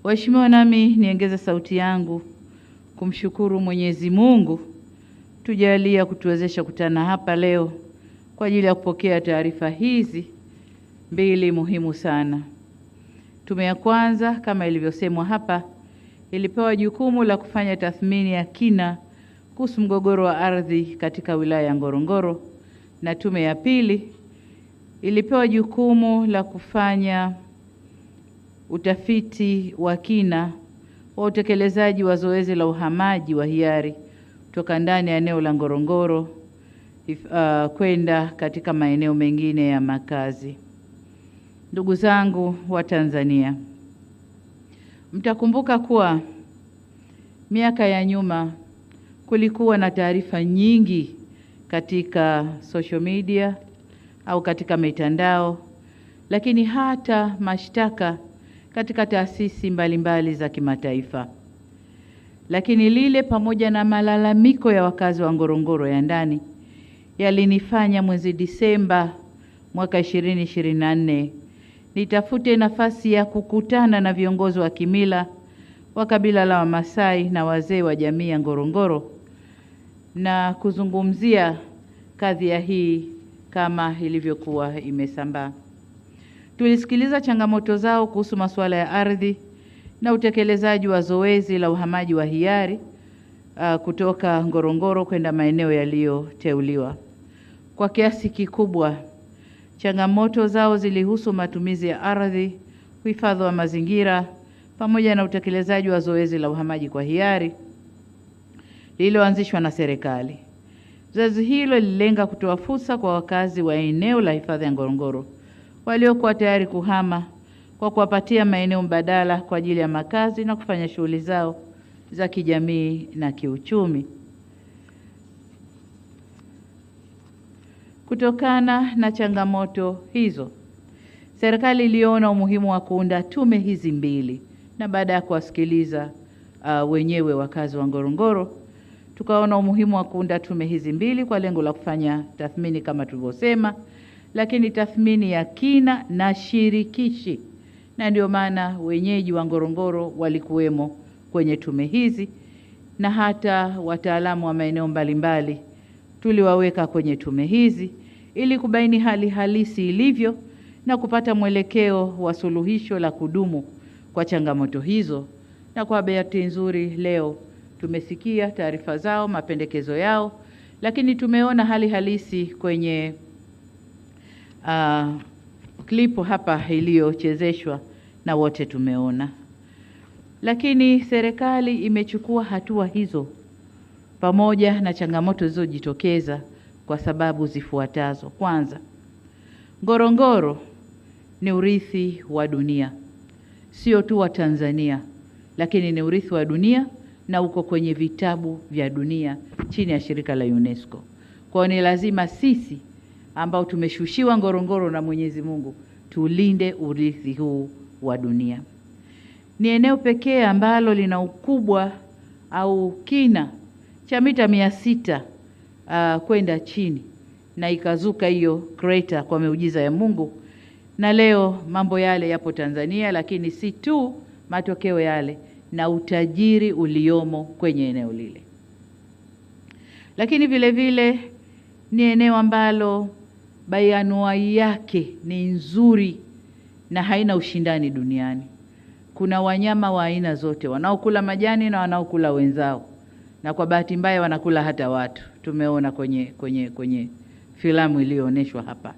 Waheshimiwa, nami niongeze sauti yangu kumshukuru Mwenyezi Mungu tujalia kutuwezesha kutana hapa leo kwa ajili ya kupokea taarifa hizi mbili muhimu sana. Tume ya kwanza, kama ilivyosemwa hapa, ilipewa jukumu la kufanya tathmini ya kina kuhusu mgogoro wa ardhi katika wilaya ya Ngorongoro, na tume ya pili ilipewa jukumu la kufanya utafiti wa kina wa utekelezaji wa zoezi la uhamaji wa hiari kutoka ndani ya eneo la Ngorongoro kwenda katika maeneo mengine ya makazi. Ndugu zangu wa Tanzania, mtakumbuka kuwa miaka ya nyuma kulikuwa na taarifa nyingi katika social media au katika mitandao, lakini hata mashtaka katika taasisi mbalimbali za kimataifa. Lakini lile pamoja na malalamiko ya wakazi wa Ngorongoro ya ndani yalinifanya mwezi Disemba mwaka 2024 nitafute nafasi ya kukutana na viongozi wa kimila wa kabila la Wamasai na wazee wa jamii ya Ngorongoro na kuzungumzia kadhia hii kama ilivyokuwa imesambaa. Tulisikiliza changamoto zao kuhusu masuala ya ardhi na utekelezaji wa zoezi la uhamaji wa hiari kutoka Ngorongoro kwenda maeneo yaliyoteuliwa. Kwa kiasi kikubwa, changamoto zao zilihusu matumizi ya ardhi, uhifadhi wa mazingira, pamoja na utekelezaji wa zoezi la uhamaji kwa hiari lililoanzishwa na serikali. Zoezi hilo lililenga kutoa fursa kwa wakazi wa eneo la hifadhi ya Ngorongoro waliokuwa tayari kuhama kwa kuwapatia maeneo mbadala kwa ajili ya makazi na kufanya shughuli zao za kijamii na kiuchumi. Kutokana na changamoto hizo, serikali iliona umuhimu wa kuunda tume hizi mbili, na baada ya kuwasikiliza wenyewe wakazi wa Ngorongoro, tukaona umuhimu wa kuunda tume hizi mbili kwa lengo la kufanya tathmini kama tulivyosema, lakini tathmini ya kina na shirikishi, na ndio maana wenyeji wa Ngorongoro walikuwemo kwenye tume hizi, na hata wataalamu wa maeneo mbalimbali tuliwaweka kwenye tume hizi ili kubaini hali halisi ilivyo na kupata mwelekeo wa suluhisho la kudumu kwa changamoto hizo. Na kwa bahati nzuri leo tumesikia taarifa zao, mapendekezo yao, lakini tumeona hali halisi kwenye klipu hapa iliyochezeshwa na wote tumeona. Lakini serikali imechukua hatua hizo pamoja na changamoto zilizojitokeza kwa sababu zifuatazo. Kwanza, Ngorongoro ni urithi wa dunia, sio tu wa Tanzania, lakini ni urithi wa dunia na uko kwenye vitabu vya dunia chini ya shirika la UNESCO. Kwa hiyo ni lazima sisi ambao tumeshushiwa Ngorongoro na Mwenyezi Mungu tulinde urithi huu wa dunia. Ni eneo pekee ambalo lina ukubwa au kina cha mita 600 kwenda chini, na ikazuka hiyo crater kwa miujiza ya Mungu, na leo mambo yale yapo Tanzania, lakini si tu matokeo yale na utajiri uliomo kwenye eneo lile. Lakini vile vile ni eneo ambalo bayanuai yake ni nzuri na haina ushindani duniani. Kuna wanyama wa aina zote, wanaokula majani na wanaokula wenzao, na kwa bahati mbaya wanakula hata watu. Tumeona kwenye filamu iliyoonyeshwa hapa.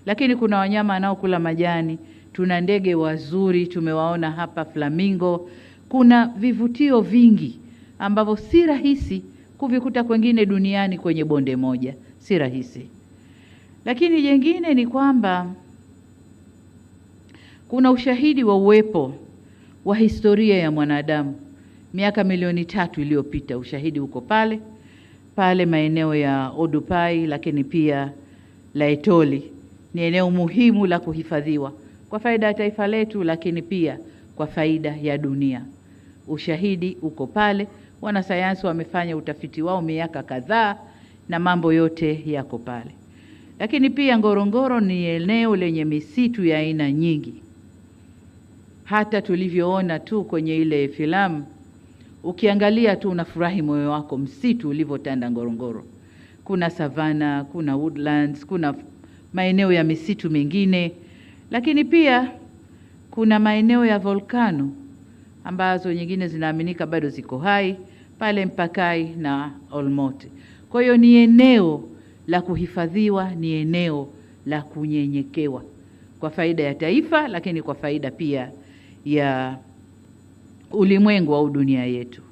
Lakini kuna wanyama wanaokula majani, tuna ndege wazuri tumewaona hapa, flamingo. Kuna vivutio vingi ambavyo si rahisi kuvikuta kwengine duniani kwenye bonde moja, si rahisi. Lakini jengine ni kwamba kuna ushahidi wa uwepo wa historia ya mwanadamu miaka milioni 3 iliyopita. Ushahidi uko pale maeneo ya Odupai, lakini pia Laetoli. Ni eneo muhimu la kuhifadhiwa kwa faida ya taifa letu, lakini pia kwa faida ya dunia. Ushahidi uko pale, wanasayansi wamefanya utafiti wao miaka kadhaa na mambo yote yako pale. Lakini pia Ngorongoro ni eneo lenye misitu ya aina nyingi. hata tulivyoona tu kwenye ile filamu, ukiangalia tu unafurahi moyo wako, msitu ulivyotanda Ngorongoro. Kuna savana, kuna woodlands, kuna maeneo ya misitu mengine, lakini pia kuna maeneo ya volkano ambazo nyingine zinaaminika bado ziko hai pale Mpakai na Olmoti. Kwa hiyo ni eneo la kuhifadhiwa, ni eneo la kunyenyekewa kwa faida ya taifa, lakini kwa faida pia ya ulimwengu au dunia yetu.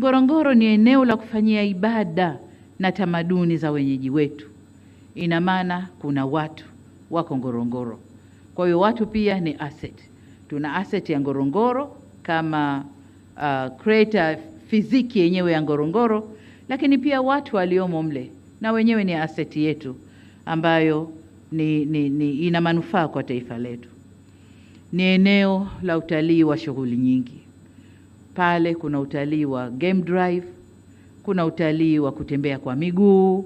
Ngorongoro ni eneo la kufanyia ibada na tamaduni za wenyeji wetu. Ina maana kuna watu wako Ngorongoro. Kwa hiyo watu pia ni asset. Tuna asset ya Ngorongoro kama creator fiziki yenyewe ya Ngorongoro, lakini pia watu waliomo mle na wenyewe ni asset yetu ambayo ina manufaa kwa taifa letu. Ni eneo la utalii wa shughuli nyingi. Pale kuna utalii wa game drive, kuna utalii wa kutembea kwa miguu,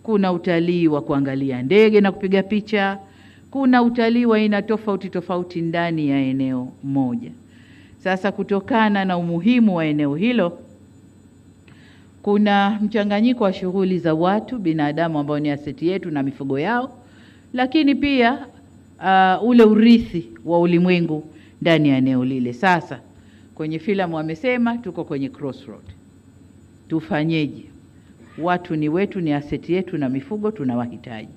kuna utalii wa kuangalia ndege na kupiga picha, kuna utalii wa aina tofauti tofauti ndani ya eneo moja. Sasa kutokana na umuhimu wa eneo hilo, kuna mchanganyiko wa shughuli za watu, binadamu ambao ni aseti yetu na mifugo yao, lakini pia ule urithi wa ulimwengu ndani ya eneo lile. Sasa kwenye filamu wamesema tuko kwenye crossroad. Tufanyeje? Watu ni wetu, ni aseti yetu na mifugo tunawahitaji.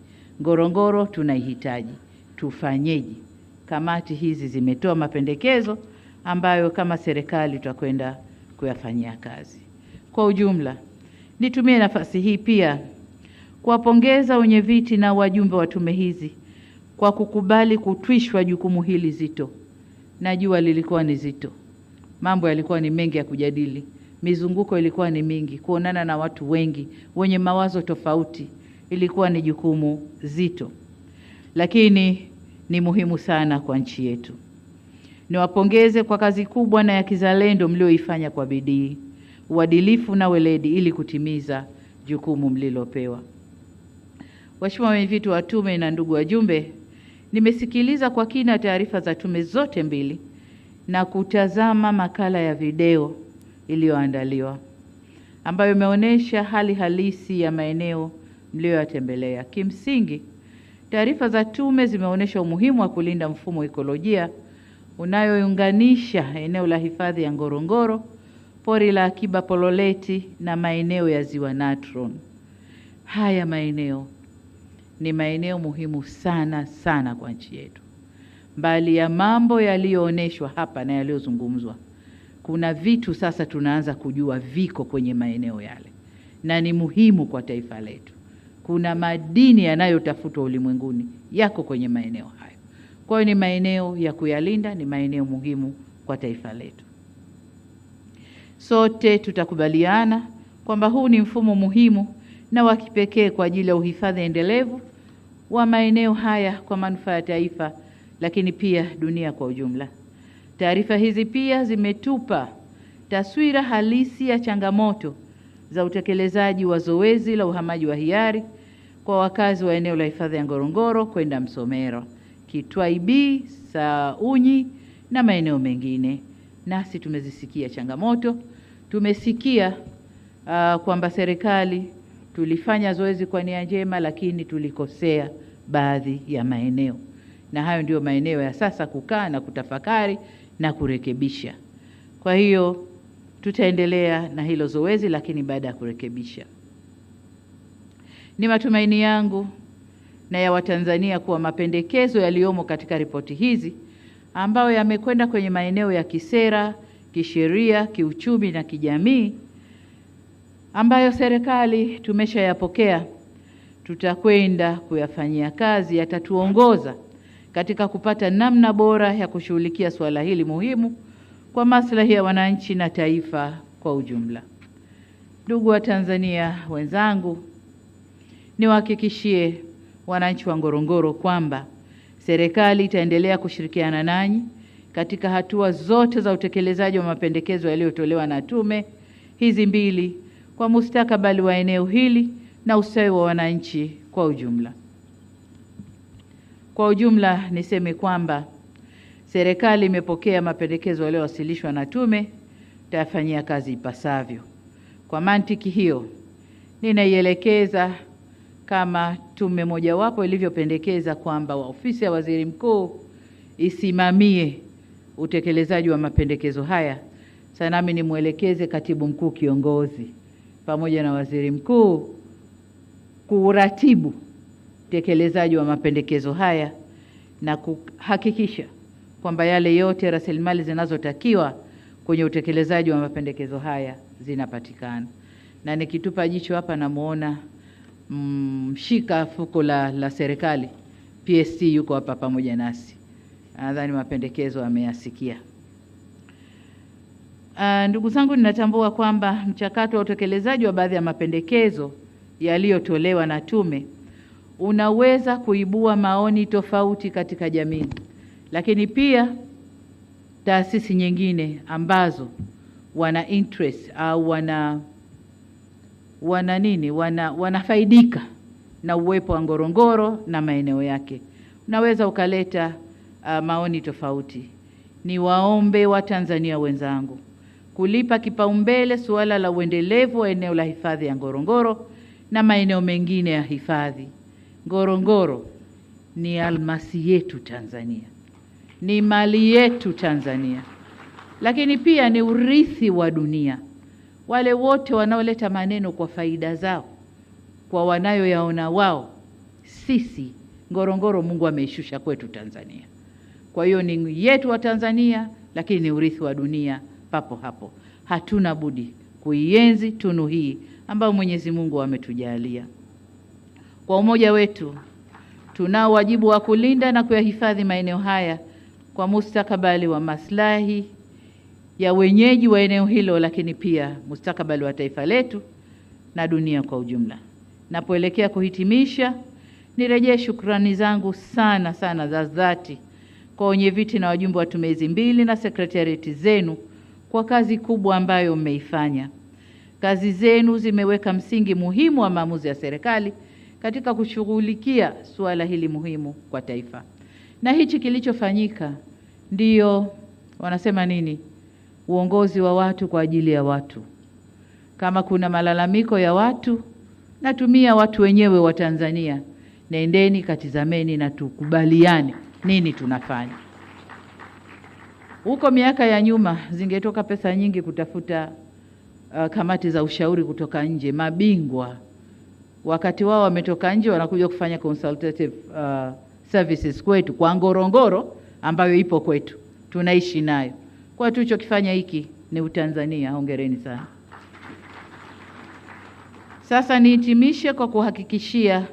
Ngorongoro tunaihitaji. Tufanyeje? Kamati hizi zimetoa mapendekezo ambayo kama serikali tutakwenda kuyafanyia kazi. Kwa ujumla, nitumie nafasi hii pia kuwapongeza wenyeviti na wajumbe wa tume hizi kwa kukubali kutwishwa jukumu hili zito. Najua lilikuwa ni zito. Mambo yalikuwa ni mengi ya kujadili. Mizunguko ilikuwa ni mingi. Kuonana na watu wengi wenye mawazo tofauti ilikuwa ni jukumu zito. Lakini ni muhimu sana kwa nchi yetu. Niwapongeze kwa kazi kubwa na ya kizalendo mlioifanya kwa bidii, uadilifu na weledi ili kutimiza jukumu mlilopewa. Waheshimiwa wenyeviti wa tume na ndugu wajumbe, nimesikiliza kwa kina taarifa za tume zote mbili na kutazama makala ya video iliyoandaliwa ambayo imeonyesha hali halisi ya maeneo mliyoyatembelea. Kimsingi, taarifa za tume zimeonyesha umuhimu wa kulinda mfumo ekolojia unayounganisha eneo la hifadhi ya Ngorongoro, pori la akiba Pololeti na maeneo ya Ziwa Natron. Haya maeneo ni maeneo muhimu sana sana kwa nchi yetu. Mbali ya mambo yaliyoonyeshwa hapa na yaliyozungumzwa, kuna vitu sasa tunaanza kujua viko kwenye maeneo yale na ni muhimu kwa taifa letu. Kuna madini yanayotafutwa ulimwenguni yako kwenye maeneo hayo. Kwa hiyo ni maeneo ya kuyalinda, ni maeneo muhimu kwa taifa letu. Sote tutakubaliana kwamba huu ni mfumo muhimu na wa kipekee kwa ajili ya uhifadhi endelevu wa maeneo haya kwa manufaa ya taifa, lakini pia dunia kwa ujumla. Taarifa hizi pia zimetupa taswira halisi ya changamoto za utekelezaji wa zoezi la uhamaji wa hiari kwa wakazi wa eneo la hifadhi ya Ngorongoro kwenda Msomero, Kitwaibi, Saunyi na maeneo mengine. Nasi tumezisikia changamoto, tumesikia kwamba serikali tulifanya zoezi kwa nia njema, lakini tulikosea baadhi ya maeneo. Na hayo ndio maeneo ya sasa kukaa na kutafakari na kurekebisha. Kwa hiyo tutaendelea na hilo zoezi, lakini baada ya kurekebisha. Ni matumaini yangu na ya Watanzania kuwa mapendekezo yaliyomo katika ripoti hizi ambayo yamekwenda kwenye maeneo ya kisera, kisheria, kiuchumi na kijamii ambayo serikali tumeshayapokea, tutakwenda kuyafanyia kazi, yatatuongoza katika kupata namna bora ya kushughulikia swala hili muhimu kwa maslahi ya wananchi na taifa kwa ujumla. Ndugu wa Tanzania wenzangu, niwahakikishie wananchi wa Ngorongoro kwamba serikali itaendelea kushirikiana nanyi katika hatua zote za utekelezaji wa mapendekezo yaliyotolewa na tume hizi mbili kwa mustakabali wa eneo hili na ustawi wa wananchi kwa ujumla. Kwa ujumla niseme kwamba serikali imepokea mapendekezo yaliyowasilishwa na tume, tutayafanyia kazi ipasavyo. Kwa mantiki hiyo, ninaielekeza kama tume mojawapo ilivyopendekeza kwamba ofisi ya waziri mkuu isimamie utekelezaji wa mapendekezo haya. Sasa nami nimwelekeze katibu mkuu kiongozi pamoja na waziri mkuu kuratibu utekelezaji wa mapendekezo haya na kuhakikisha kwamba yale yote rasilimali zinazotakiwa kwenye utekelezaji wa mapendekezo haya zinapatikana. Na nikitupa jicho hapa namuona mshika fuko la serikali PSC yuko hapa pamoja nasi. Nadhani mapendekezo ameyasikia. Ndugu zangu, ninatambua kwamba mchakato wa utekelezaji wa baadhi ya mapendekezo yaliyotolewa na tume unaweza kuibua maoni tofauti katika jamii, lakini pia taasisi nyingine ambazo wana interest au wanafaidika na uwepo wa Ngorongoro na maeneo yake, unaweza ukaleta maoni tofauti. Ni waombe wa Tanzania wenzangu kulipa kipaumbele suala la uendelevu wa eneo la hifadhi ya Ngorongoro na maeneo mengine ya hifadhi. Ngorongoro ni almasi yetu Tanzania, ni mali yetu Tanzania, lakini pia ni urithi wa dunia. Wale wote wanaoleta maneno kwa faida zao, kwa wanayoyaona wao, sisi Ngorongoro Mungu ameishusha kwetu Tanzania. Kwa hiyo ni yetu wa Tanzania, lakini ni urithi wa dunia papo hapo. Hatuna budi kuienzi tunu hii ambayo Mwenyezi Mungu ametujalia. Kwa umoja wetu, tunao wajibu wa kulinda na kuyahifadhi maeneo haya kwa mustakabali wa maslahi ya wenyeji wa eneo hilo, lakini pia mustakabali wa taifa letu na dunia kwa ujumla. Napoelekea kuhitimisha, nirejee shukrani zangu sana za dhati kwa wenyeviti na wajumbe wa tume hizi mbili na sekretarieti zenu kwa kazi kubwa ambayo mmeifanya. Kazi zenu zimeweka msingi muhimu wa maamuzi ya serikali katika kushughulikia suala hili muhimu kwa taifa. Na hichi kilichofanyika ndiyo wanasema nini? Uongozi wa watu kwa ajili ya watu. Kama kuna malalamiko ya watu, natumia watu wenyewe wa Tanzania. Nendeni katizameni na tukubaliane nini tunafanya. Huko miaka ya nyuma zingetoka pesa nyingi kutafuta kamati za ushauri kutoka nje, mabingwa. Wakati wao wametoka nje wanakuja kufanya consultative services kwetu kwa Ngorongoro ambayo ipo kwetu. Tunaishi nayo. Kwa tulichokifanya hiki ni Utanzania. Hongereni sana. Sasa nihitimishe kwa kuhakikishia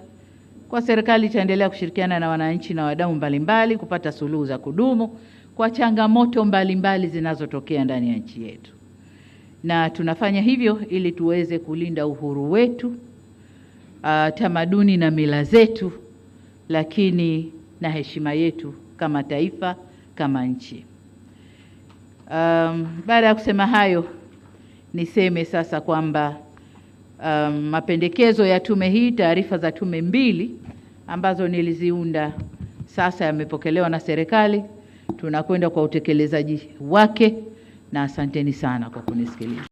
kwa serikali itaendelea kushirikiana na wananchi na wadau mbalimbali kupata suluhu za kudumu kwa changamoto mbalimbali zinazotokea ndani ya nchi yetu. Na tunafanya hivyo ili tuweze kulinda uhuru wetu, tamaduni na mila zetu, lakini na heshima yetu kama taifa, kama nchi. Baada ya kusema hayo, niseme sasa kwamba mapendekezo ya tume hii, taarifa za tume mbili ambazo niliziunda sasa yamepokelewa na serikali. Tunakwenda kwa utekelezaji wake, na asanteni sana kwa kunisikiliza.